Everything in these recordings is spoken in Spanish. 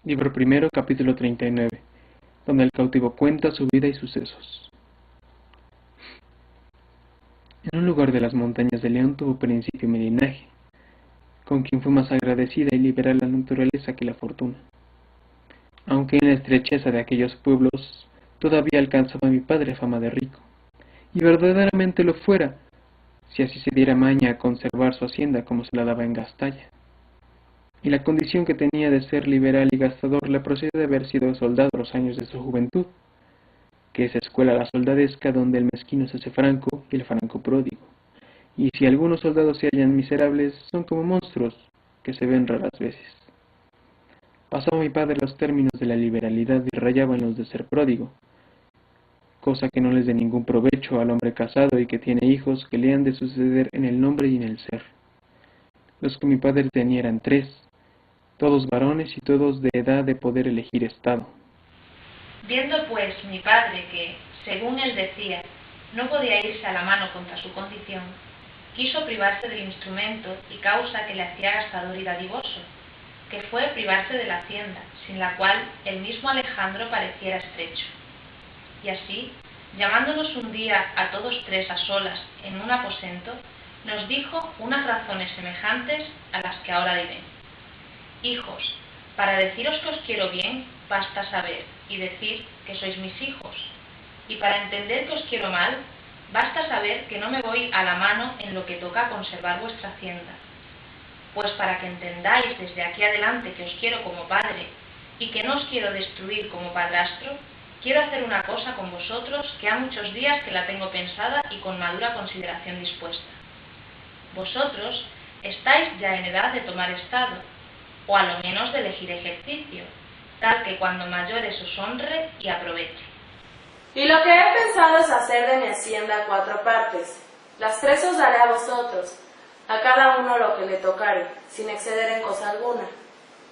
Libro primero, capítulo 39, donde el cautivo cuenta su vida y sucesos. En un lugar de las montañas de León tuvo principio mi linaje, con quien fue más agradecida y liberal la naturaleza que la fortuna. Aunque en la estrecheza de aquellos pueblos todavía alcanzaba mi padre fama de rico, y verdaderamente lo fuera, si así se diera maña a conservar su hacienda como se la daba en Gastalla. Y la condición que tenía de ser liberal y gastador le procede de haber sido soldado a los años de su juventud, que es escuela la soldadesca donde el mezquino se hace franco y el franco pródigo. Y si algunos soldados se hallan miserables, son como monstruos, que se ven raras veces. Pasaba mi padre los términos de la liberalidad y rayaba en los de ser pródigo, cosa que no les dé ningún provecho al hombre casado y que tiene hijos que le han de suceder en el nombre y en el ser. Los que mi padre tenía eran 3, todos varones y todos de edad de poder elegir estado. Viendo pues mi padre que, según él decía, no podía irse a la mano contra su condición, quiso privarse del instrumento y causa que le hacía gastador y dadivoso, que fue privarse de la hacienda, sin la cual el mismo Alejandro pareciera estrecho. Y así, llamándonos un día a todos 3 a solas en un aposento, nos dijo unas razones semejantes a las que ahora diré. Hijos, para deciros que os quiero bien, basta saber y decir que sois mis hijos. Y para entender que os quiero mal, basta saber que no me voy a la mano en lo que toca a conservar vuestra hacienda. Pues para que entendáis desde aquí adelante que os quiero como padre y que no os quiero destruir como padrastro, quiero hacer una cosa con vosotros que ha muchos días que la tengo pensada y con madura consideración dispuesta. Vosotros estáis ya en edad de tomar estado, o a lo menos de elegir ejercicio, tal que cuando mayores os honre y aproveche. Y lo que he pensado es hacer de mi hacienda 4 partes. Las 3 os daré a vosotros, a cada uno lo que le tocare, sin exceder en cosa alguna.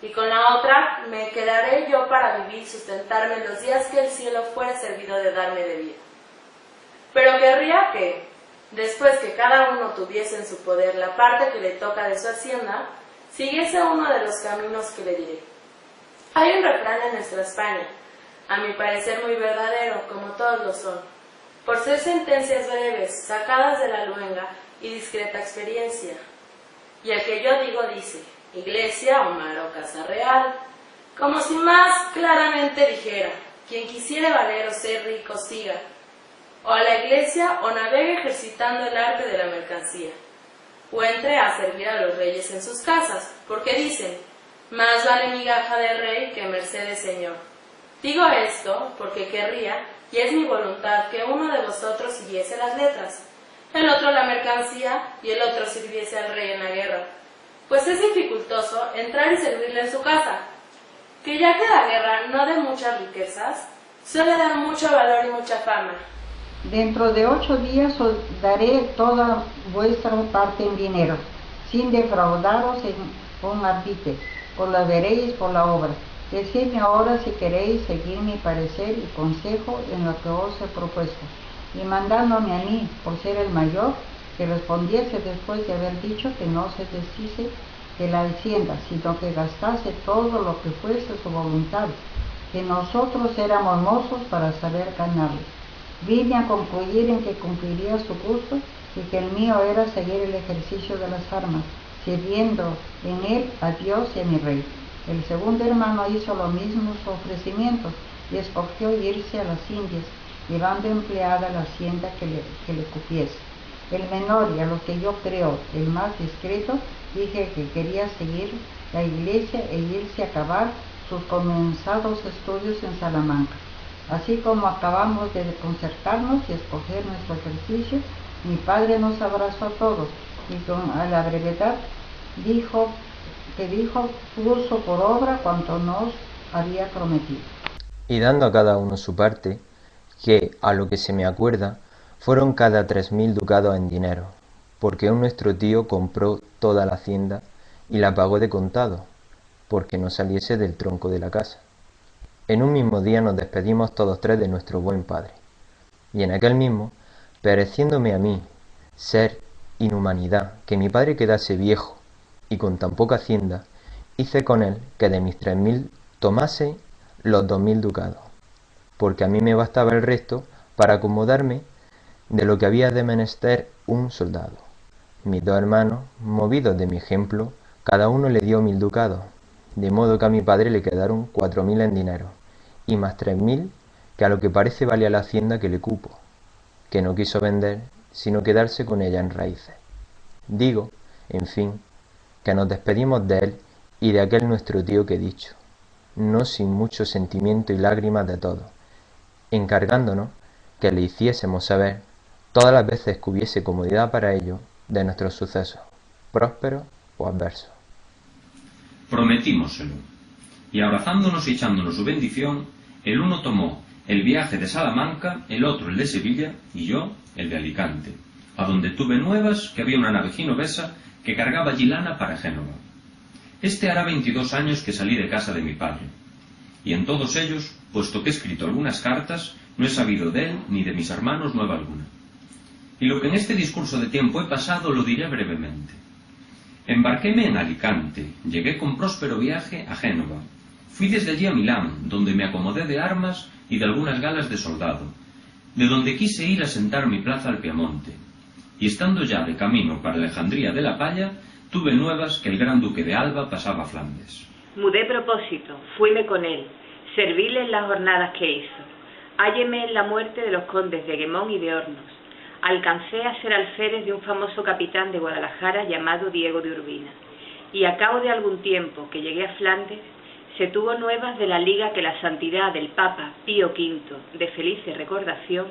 Y con la otra me quedaré yo para vivir y sustentarme en los días que el cielo fuere servido de darme de vida. Pero querría que, después que cada uno tuviese en su poder la parte que le toca de su hacienda, siguiese uno de los caminos que le diré. Hay un refrán en nuestra España, a mi parecer muy verdadero, como todos lo son, por ser sentencias breves, sacadas de la luenga y discreta experiencia. Y el que yo digo dice, iglesia o mar o casa real, como si más claramente dijera, quien quisiere valer o ser rico siga, o a la iglesia o navegue ejercitando el arte de la mercancía, o entre a servir a los reyes en sus casas, porque dicen, más vale migaja de rey que merced de señor. Digo esto porque querría, y es mi voluntad, que uno de vosotros siguiese las letras, el otro la mercancía, y el otro sirviese al rey en la guerra, pues es dificultoso entrar y servirle en su casa, que ya que la guerra no de muchas riquezas, suele dar mucho valor y mucha fama. Dentro de 8 días os daré toda vuestra parte en dinero, sin defraudaros en un ardite, os la veréis por la obra. Decidme ahora si queréis seguir mi parecer y consejo en lo que os he propuesto, y mandándome a mí, por ser el mayor, que respondiese después de haber dicho que no se deshice de la hacienda, sino que gastase todo lo que fuese su voluntad, que nosotros éramos mozos para saber ganarle. Vine a concluir en que cumpliría su gusto y que el mío era seguir el ejercicio de las armas, sirviendo en él a Dios y a mi rey. El segundo hermano hizo lo mismo su ofrecimiento y escogió irse a las Indias, llevando empleada la hacienda que le cupiese. El menor, y a lo que yo creo el más discreto, dije que quería seguir la iglesia e irse a acabar sus comenzados estudios en Salamanca. Así como acabamos de concertarnos y escoger nuestro ejercicio, mi padre nos abrazó a todos y a la brevedad dijo, puso por obra cuanto nos había prometido. Y dando a cada uno su parte, que, a lo que se me acuerda, fueron cada 3000 ducados en dinero, porque un nuestro tío compró toda la hacienda y la pagó de contado, porque no saliese del tronco de la casa. En un mismo día nos despedimos todos 3 de nuestro buen padre, y en aquel mismo, pareciéndome a mí ser inhumanidad que mi padre quedase viejo y con tan poca hacienda, hice con él que de mis 3000 tomase los 2000 ducados, porque a mí me bastaba el resto para acomodarme de lo que había de menester un soldado. Mis dos hermanos, movidos de mi ejemplo, cada uno le dio 1000 ducados, de modo que a mi padre le quedaron 4000 en dinero, y más 3000, que a lo que parece valía la hacienda que le cupo, que no quiso vender, sino quedarse con ella en raíces. Digo, en fin, que nos despedimos de él y de aquel nuestro tío que he dicho, no sin mucho sentimiento y lágrimas de todos, encargándonos que le hiciésemos saber, todas las veces que hubiese comodidad para ello, de nuestros sucesos, prósperos o adversos. Prometímoselo, y abrazándonos y echándonos su bendición, el uno tomó el viaje de Salamanca, el otro el de Sevilla, y yo el de Alicante, a donde tuve nuevas que había una nave genovesa que cargaba allí lana para Génova. Este hará 22 años que salí de casa de mi padre, y en todos ellos, puesto que he escrito algunas cartas, no he sabido de él ni de mis hermanos nueva alguna. Y lo que en este discurso de tiempo he pasado lo diré brevemente. Embarquéme en Alicante, llegué con próspero viaje a Génova. Fui desde allí a Milán, donde me acomodé de armas y de algunas galas de soldado, de donde quise ir a sentar mi plaza al Piamonte. Y estando ya de camino para Alejandría de la Palla, tuve nuevas que el gran duque de Alba pasaba a Flandes. Mudé propósito, fuime con él, servíle en las jornadas que hizo. Hálleme en la muerte de los condes de Guemón y de Hornos. Alcancé a ser alférez de un famoso capitán de Guadalajara llamado Diego de Urbina. Y a cabo de algún tiempo que llegué a Flandes, se tuvo nuevas de la liga que la santidad del Papa Pío V, de felice recordación,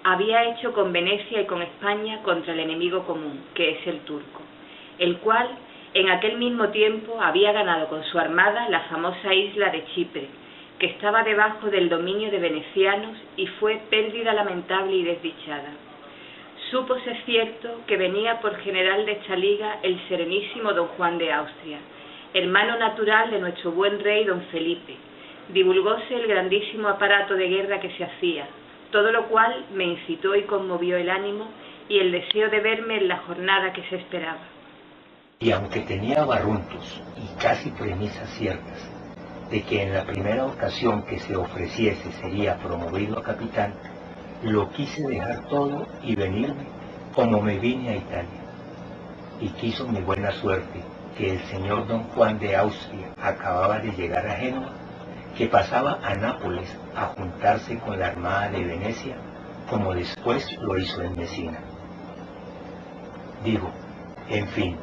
había hecho con Venecia y con España contra el enemigo común, que es el turco, el cual en aquel mismo tiempo había ganado con su armada la famosa isla de Chipre, que estaba debajo del dominio de venecianos y fue pérdida lamentable y desdichada. Súpose cierto que venía por general de esta liga el serenísimo don Juan de Austria, hermano natural de nuestro buen rey don Felipe. Divulgóse el grandísimo aparato de guerra que se hacía, todo lo cual me incitó y conmovió el ánimo y el deseo de verme en la jornada que se esperaba. Y aunque tenía barruntos y casi premisas ciertas de que en la primera ocasión que se ofreciese sería promovido a capitán, lo quise dejar todo y venirme como me vine a Italia. Y quiso mi buena suerte que el señor don Juan de Austria acababa de llegar a Génova, que pasaba a Nápoles a juntarse con la armada de Venecia, como después lo hizo en Mesina. Digo, en fin,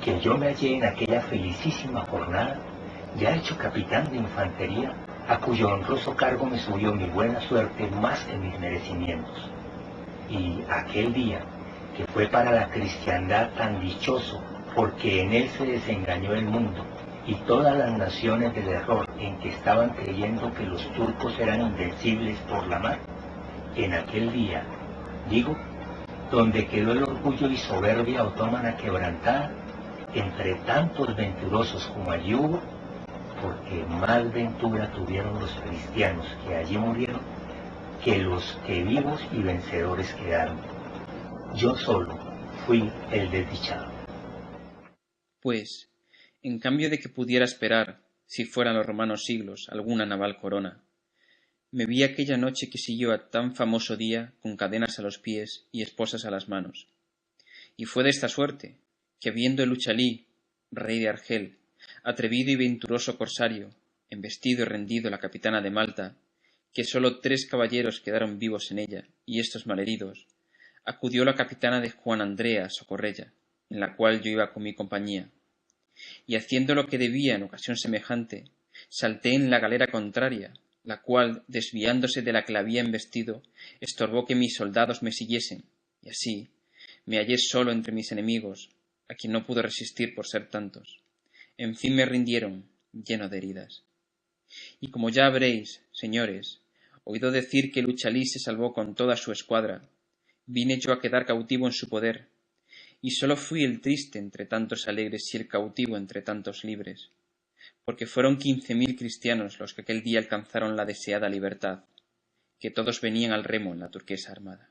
que yo me hallé en aquella felicísima jornada, ya hecho capitán de infantería, a cuyo honroso cargo me subió mi buena suerte más que mis merecimientos. Y aquel día, que fue para la cristiandad tan dichoso, porque en él se desengañó el mundo y todas las naciones del error en que estaban creyendo que los turcos eran invencibles por la mar, en aquel día, digo, donde quedó el orgullo y soberbia otomana quebrantada, entre tantos venturosos como allí hubo, porque más ventura tuvieron los cristianos que allí murieron, que los que vivos y vencedores quedaron. Yo solo fui el desdichado. Pues, en cambio de que pudiera esperar, si fueran los romanos siglos, alguna naval corona, me vi aquella noche que siguió a tan famoso día con cadenas a los pies y esposas a las manos. Y fue de esta suerte, que viendo el Uchalí, rey de Argel, atrevido y venturoso corsario, embestido y rendido la capitana de Malta, que sólo 3 caballeros quedaron vivos en ella, y estos malheridos, acudió la capitana de Juan Andrea a socorrella, en la cual yo iba con mi compañía, y haciendo lo que debía en ocasión semejante, salté en la galera contraria, la cual, desviándose de la que la había embestido, estorbó que mis soldados me siguiesen, y así me hallé solo entre mis enemigos, a quien no pude resistir por ser tantos. En fin me rindieron, lleno de heridas. Y como ya habréis, señores, oído decir que el Uchalí se salvó con toda su escuadra, vine yo a quedar cautivo en su poder, y sólo fui el triste entre tantos alegres y el cautivo entre tantos libres, porque fueron 15.000 cristianos los que aquel día alcanzaron la deseada libertad, que todos venían al remo en la turquesa armada.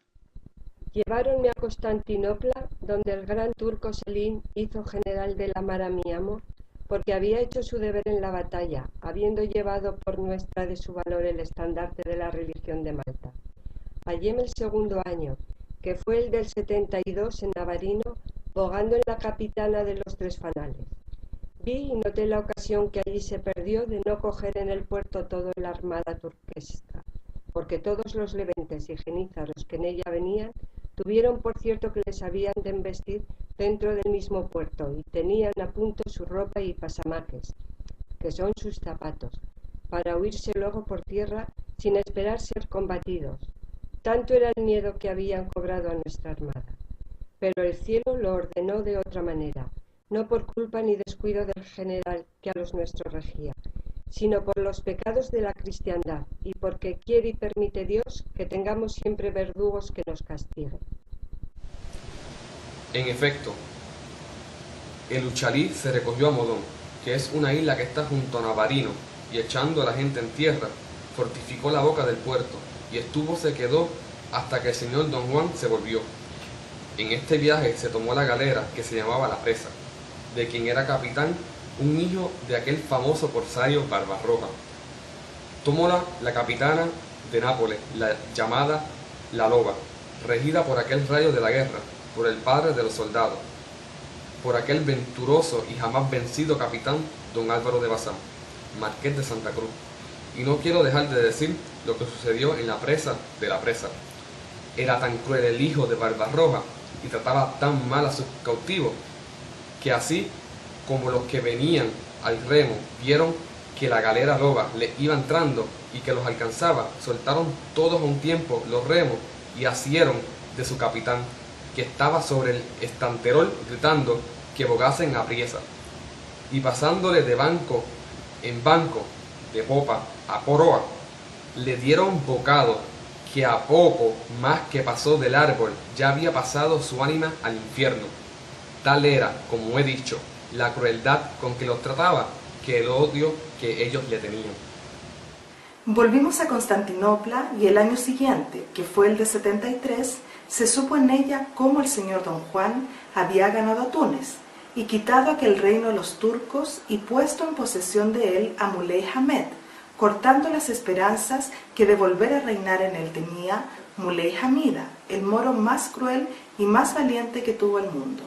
Lleváronme a Constantinopla, donde el gran turco Selín hizo general de la mar a mi amo, porque había hecho su deber en la batalla, habiendo llevado por muestra de su valor el estandarte de la religión de Malta. Halléme el segundo año, que fue el del 72 en Navarino, bogando en la capitana de los Tres Fanales. Vi y noté la ocasión que allí se perdió de no coger en el puerto toda la armada turquesca, porque todos los leventes y genízaros que en ella venían tuvieron por cierto que les habían de embestir dentro del mismo puerto y tenían a punto su ropa y pasamaques, que son sus zapatos, para huirse luego por tierra sin esperar ser combatidos. Tanto era el miedo que habían cobrado a nuestra armada. Pero el cielo lo ordenó de otra manera, no por culpa ni descuido del general que a los nuestros regía, sino por los pecados de la cristiandad y porque quiere y permite Dios que tengamos siempre verdugos que nos castiguen. En efecto, el Uchalí se recogió a Modón, que es una isla que está junto a Navarino, y echando a la gente en tierra, fortificó la boca del puerto, y se quedó hasta que el señor Don Juan se volvió. En este viaje se tomó la galera que se llamaba La Presa, de quien era capitán un hijo de aquel famoso corsario Barbarroja. Tomóla la capitana de Nápoles, la llamada La Loba, regida por aquel rayo de la guerra, por el padre de los soldados, por aquel venturoso y jamás vencido capitán don Álvaro de Bazán, marqués de Santa Cruz. Y no quiero dejar de decir lo que sucedió en la presa de La Presa. Era tan cruel el hijo de Barbarroja y trataba tan mal a sus cautivos, que así como los que venían al remo vieron que la galera loba le iba entrando y que los alcanzaba, soltaron todos a un tiempo los remos y asieron de su capitán, que estaba sobre el estanterol gritando que bogasen a priesa, y pasándole de banco en banco, de popa a proa, le dieron bocado, que a poco más que pasó del árbol ya había pasado su ánima al infierno. Tal era, como he dicho, la crueldad con que los trataba, que el odio que ellos le tenían. Volvimos a Constantinopla y el año siguiente, que fue el de 73, se supo en ella cómo el señor Don Juan había ganado a Túnez y quitado aquel reino a los turcos y puesto en posesión de él a Muley Hamed, cortando las esperanzas que de volver a reinar en él tenía Muley Hamida, el moro más cruel y más valiente que tuvo el mundo.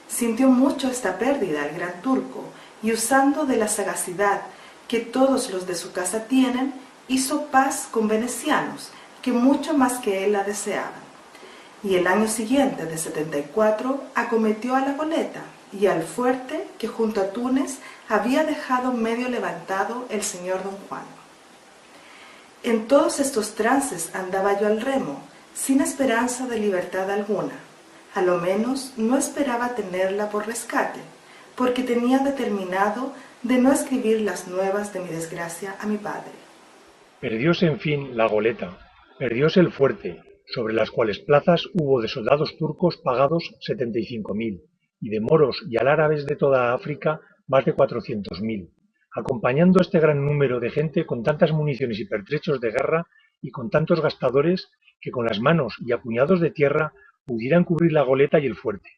Sintió mucho esta pérdida el gran turco y usando de la sagacidad que todos los de su casa tienen, hizo paz con venecianos, que mucho más que él la deseaban. Y el año siguiente, de 74, acometió a la goleta y al fuerte que junto a Túnez había dejado medio levantado el señor Don Juan. En todos estos trances andaba yo al remo, sin esperanza de libertad alguna. A lo menos no esperaba tenerla por rescate, porque tenía determinado de no escribir las nuevas de mi desgracia a mi padre. Perdióse en fin la goleta, perdióse el fuerte, sobre las cuales plazas hubo de soldados turcos pagados 75.000, y de moros y alárabes de toda África más de 400.000, acompañando este gran número de gente con tantas municiones y pertrechos de guerra y con tantos gastadores que con las manos y a puñados de tierra pudieran cubrir la goleta y el fuerte.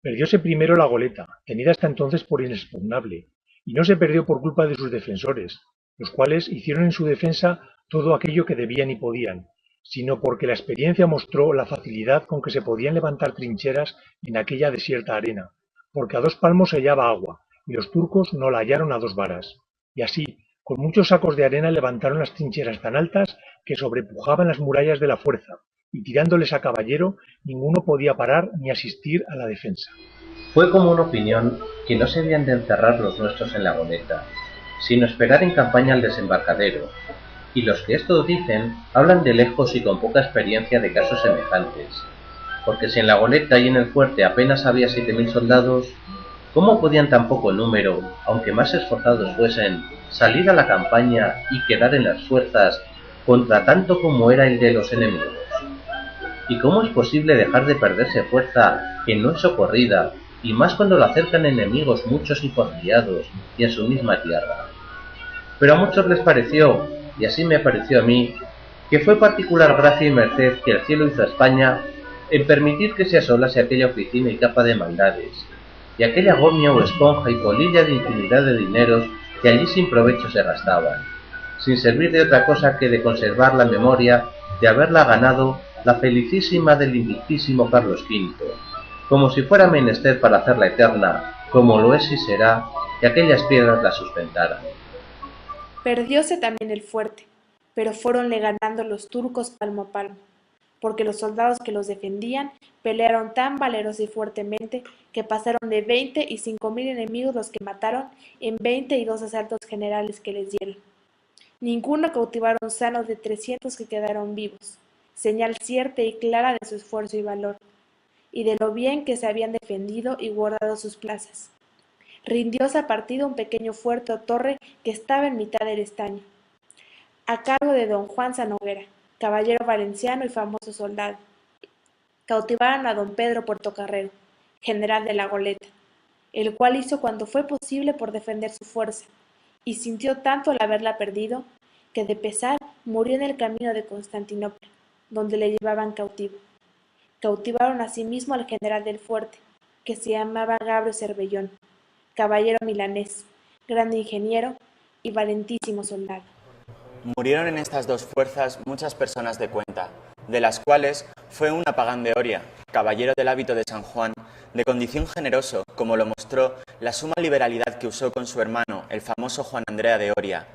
Perdióse primero la goleta, tenida hasta entonces por inexpugnable, y no se perdió por culpa de sus defensores, los cuales hicieron en su defensa todo aquello que debían y podían, sino porque la experiencia mostró la facilidad con que se podían levantar trincheras en aquella desierta arena, porque a 2 palmos se hallaba agua, y los turcos no la hallaron a 2 varas. Y así, con muchos sacos de arena levantaron las trincheras tan altas que sobrepujaban las murallas de la fuerza, y tirándoles a caballero, ninguno podía parar ni asistir a la defensa. Fue como una opinión que no se habían de encerrar los nuestros en la goleta, sino esperar en campaña al desembarcadero, y los que esto dicen hablan de lejos y con poca experiencia de casos semejantes, porque si en la goleta y en el fuerte apenas había 7.000 soldados, ¿cómo podían tan poco número, aunque más esforzados fuesen, salir a la campaña y quedar en las fuerzas contra tanto como era el de los enemigos? ¿Y cómo es posible dejar de perderse fuerza que no es socorrida, y más cuando la acercan enemigos muchos y porfiados y en su misma tierra? Pero a muchos les pareció, y así me pareció a mí, que fue particular gracia y merced que el cielo hizo a España en permitir que se asolase aquella oficina y capa de maldades, y aquella gomia o esponja y polilla de infinidad de dineros que allí sin provecho se gastaban, sin servir de otra cosa que de conservar la memoria de haberla ganado la felicísima del invictísimo Carlos V, como si fuera menester para hacerla eterna, como lo es y será, que aquellas piedras la sustentaran. Perdióse también el fuerte, pero fueronle ganando los turcos palmo a palmo, porque los soldados que los defendían pelearon tan valerosa y fuertemente que pasaron de 20 y 5.000 enemigos los que mataron en 22 asaltos generales que les dieron. Ninguno cautivaron sanos de 300 que quedaron vivos, señal cierta y clara de su esfuerzo y valor, y de lo bien que se habían defendido y guardado sus plazas. Rindióse a partido un pequeño fuerte o torre que estaba en mitad del estaño, a cargo de don Juan Sanoguera, caballero valenciano y famoso soldado. Cautivaron a don Pedro Portocarrero, general de la goleta, el cual hizo cuanto fue posible por defender su fuerza, y sintió tanto al haberla perdido, que de pesar murió en el camino de Constantinopla, donde le llevaban cautivo. Cautivaron asimismo al general del fuerte, que se llamaba Gabrio Cervellón, caballero milanés, grande ingeniero y valentísimo soldado. Murieron en estas dos fuerzas muchas personas de cuenta, de las cuales fue una Pagán de Oria, caballero del hábito de San Juan, de condición generoso, como lo mostró la suma liberalidad que usó con su hermano, el famoso Juan Andrea de Oria.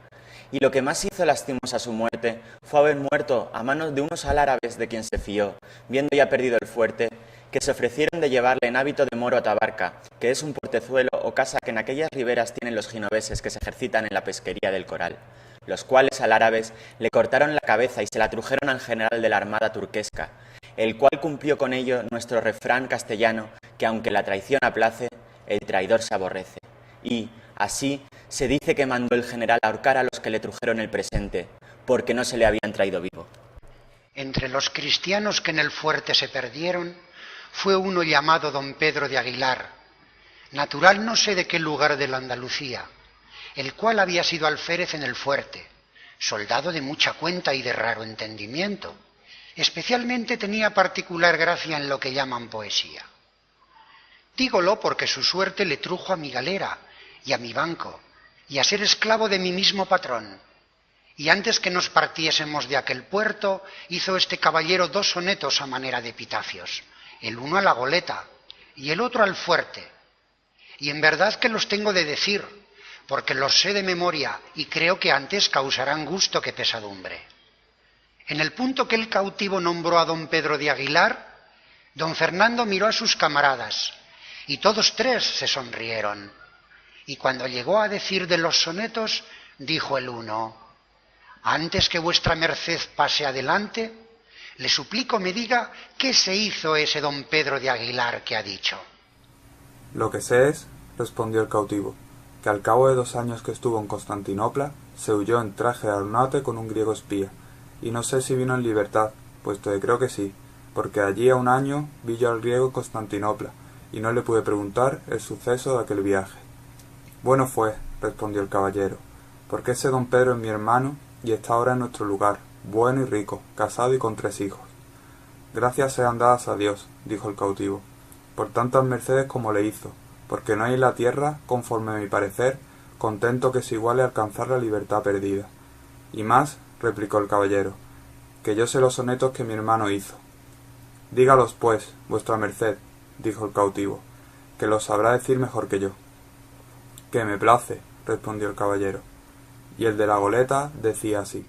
Y lo que más hizo lastimosa su muerte fue haber muerto a manos de unos alárabes de quien se fió, viendo ya perdido el fuerte, que se ofrecieron de llevarle en hábito de moro a Tabarca, que es un portezuelo o casa que en aquellas riberas tienen los genoveses que se ejercitan en la pesquería del coral, los cuales alárabes le cortaron la cabeza y se la trujeron al general de la armada turquesca, el cual cumplió con ello nuestro refrán castellano, que aunque la traición aplace, el traidor se aborrece. Y, así, se dice que mandó el general ahorcar a los que le trujeron el presente, porque no se le habían traído vivo. Entre los cristianos que en el fuerte se perdieron, fue uno llamado don Pedro de Aguilar, natural no sé de qué lugar de la Andalucía, el cual había sido alférez en el fuerte, soldado de mucha cuenta y de raro entendimiento. Especialmente tenía particular gracia en lo que llaman poesía. Dígolo porque su suerte le trujo a mi galera y a mi banco, y a ser esclavo de mi mismo patrón. Y antes que nos partiésemos de aquel puerto, hizo este caballero 2 sonetos a manera de epitafios, el uno a la goleta y el otro al fuerte. Y en verdad que los tengo de decir, porque los sé de memoria y creo que antes causarán gusto que pesadumbre. En el punto que el cautivo nombró a don Pedro de Aguilar, don Fernando miró a sus camaradas, y todos 3 se sonrieron. Y cuando llegó a decir de los sonetos, dijo el uno: antes que vuestra merced pase adelante, le suplico me diga qué se hizo ese don Pedro de Aguilar que ha dicho. Lo que sé es, respondió el cautivo, que al cabo de 2 años que estuvo en Constantinopla, se huyó en traje de Arnate con un griego espía, y no sé si vino en libertad, puesto que creo que sí, porque allí a 1 año vi yo al griego en Constantinopla, y no le pude preguntar el suceso de aquel viaje. Bueno fue, respondió el caballero, porque ese don Pedro es mi hermano, y está ahora en nuestro lugar, bueno y rico, casado y con 3 hijos. Gracias sean dadas a Dios, dijo el cautivo, por tantas mercedes como le hizo, porque no hay en la tierra, conforme a mi parecer, contento que se iguale a alcanzar la libertad perdida. Y más, replicó el caballero, que yo sé los sonetos que mi hermano hizo. Dígalos, pues, vuestra merced, dijo el cautivo, que los sabrá decir mejor que yo. Que me place, respondió el caballero, y el de la goleta decía así.